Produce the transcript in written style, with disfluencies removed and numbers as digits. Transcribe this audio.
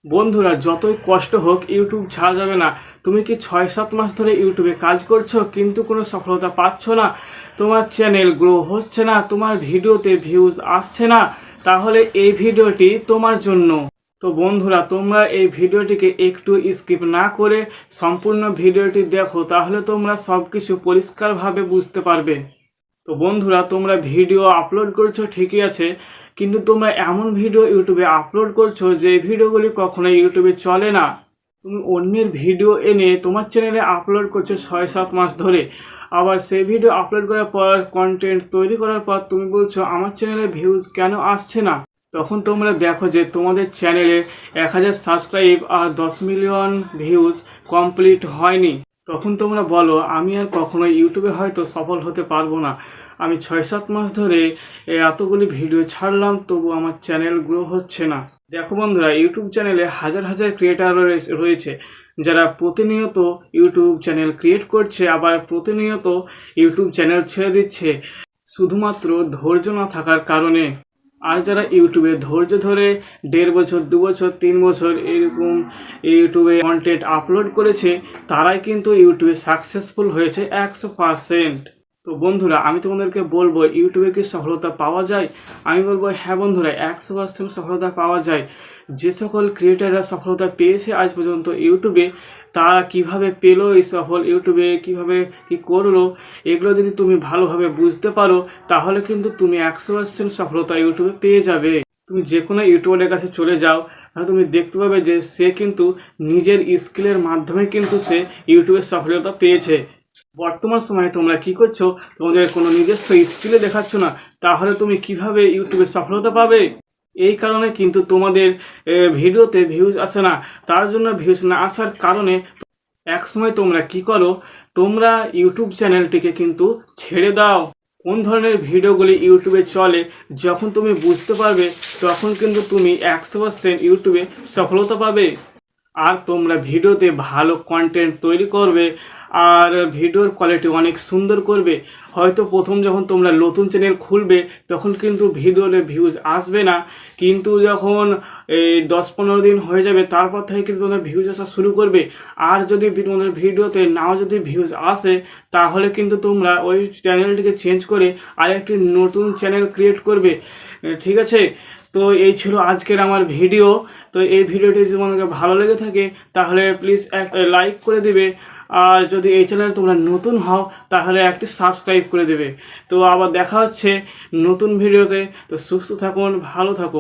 বন্ধুরা, যতই কষ্ট হোক ইউটিউব ছাড়া যাবে না। তুমি কি 6-7 মাস ধরে ইউটিউবে কাজ করছো কিন্তু কোনো সফলতা পাচ্ছ না, তোমার চ্যানেল গ্রো হচ্ছে না, তোমার ভিডিওতে ভিউজ আসছে না, তাহলে এই ভিডিওটি তোমার জন্য। তো বন্ধুরা, তোমরা এই ভিডিওটিকে একটু স্কিপ না করে সম্পূর্ণ ভিডিওটি দেখো, তাহলে তোমরা সব কিছু পরিষ্কারভাবে বুঝতে পারবে। তো বন্ধুরা, তোমরা ভিডিও আপলোড করছো ঠিকই আছে, কিন্তু তোমরা এমন ভিডিও ইউটিউবে আপলোড করছো যে ভিডিওগুলি কখনোই ইউটিউবে চলে না। তুমি অন্যের ভিডিও এনে তোমার চ্যানেলে আপলোড করছো 6-7 মাস ধরে, আবার সেই ভিডিও আপলোড করার পর কন্টেন্ট তৈরি করার পর তুমি বলছো আমার চ্যানেলে ভিউজ কেন আসছে না। তখন তোমরা দেখো যে তোমাদের চ্যানেলে 1000 সাবস্ক্রাইব আর 10 মিলিয়ন ভিউজ কমপ্লিট হয়নি। তখন তোমরা বলো আমি আর কখনো ইউটিউবে হয়তো সফল হতে পারবো না। আমি 6-7 মাস ধরে এতগুলি ভিডিও ছাড়লাম, তবু আমার চ্যানেল গ্রো হচ্ছে না। দেখো বন্ধুরা, ইউটিউব চ্যানেলে হাজার হাজার ক্রিয়েটার রয়েছে যারা প্রতিনিয়ত ইউটিউব চ্যানেল ক্রিয়েট করছে, আবার প্রতিনিয়ত ইউটিউব চ্যানেল ছেড়ে দিচ্ছে শুধুমাত্র ধৈর্য না থাকার কারণে। আর যারা ইউটিউবে ধৈর্য ধরে 1.5 বছর, 2 বছর, 3 বছর এরকম ইউটিউবে কন্টেন্ট আপলোড করেছে, তারাই কিন্তু ইউটিউবে সাকসেসফুল হয়েছে 100%। তো বন্ধুরা, আমি তোমাদেরকে বলবো ইউটিউবে কি সফলতা পাওয়া যায়? আমি বলবো হ্যাঁ বন্ধুরা, 100% সফলতা পাওয়া যায়। যে সকল ক্রিয়েটাররা সফলতা পেয়েছে আজ পর্যন্ত ইউটিউবে, তারা কিভাবে পেলো এই সফল, ইউটিউবে কিভাবে কি করলো, এগুলো যদি তুমি ভালোভাবে বুঝতে পারো, তাহলে কিন্তু তুমি 100% সফলতা ইউটিউবে পেয়ে যাবে। তুমি যে কোনো ইউটিউবারের কাছে চলে যাও, তাহলে তুমি দেখতে পাবে যে সে কিন্তু নিজের স্কিলের মাধ্যমে কিন্তু সে ইউটিউবে সফলতা পেয়েছে। বর্তমান সময়ে তোমরা কি করছো? তোমাদের কোনো নিজস্ব স্কিলে দেখাচ্ছ না, তাহলে তুমি কিভাবে ইউটিউবে সফলতা পাবে? এই কারণে কিন্তু তোমাদের ভিডিওতে ভিউজ আসে না। তার জন্য ভিউজ না আসার কারণে একসময় তোমরা কি করো, তোমরা ইউটিউব চ্যানেলটিকে কিন্তু ছেড়ে দাও। কোন ধরনের ভিডিওগুলি ইউটিউবে চলে যখন তুমি বুঝতে পারবে, তখন কিন্তু তুমি 100% ইউটিউবে সফলতা পাবে। আর তোমরা ভিডিওতে ভালো কন্টেন্ট তৈরি করবে, আর ভিডিওর কোয়ালিটি অনেক সুন্দর করবে। হয়তো প্রথম যখন তোমরা নতুন চ্যানেল খুলবে, তখন কিন্তু ভিডিওতে ভিউজ আসবে না, কিন্তু যখন এই 10-15 দিন হয়ে যাবে, তারপর থেকে কিন্তু তোমরা ভিউজ আসা শুরু করবে। আর যদি তোমাদের ভিডিওতে নাও যদি ভিউজ আসে, তাহলে কিন্তু তোমরা ওই চ্যানেলটিকে চেঞ্জ করে আরেকটি নতুন চ্যানেল ক্রিয়েট করবে। ঠিক আছে? তো এই ছিল আজকের আমার ভিডিও। তো এই ভিডিওটি যদি তোমাদেরকে ভালো লেগে থাকে, তাহলে প্লিজ একটা লাইক করে দিবে, আর যদি এই চ্যানেলে তোমরা নতুন হও, তাহলে একটি সাবস্ক্রাইব করে দেবে। তো আবার দেখা হচ্ছে নতুন ভিডিওতে। তো সুস্থ থাকুন, ভালো থাকুন।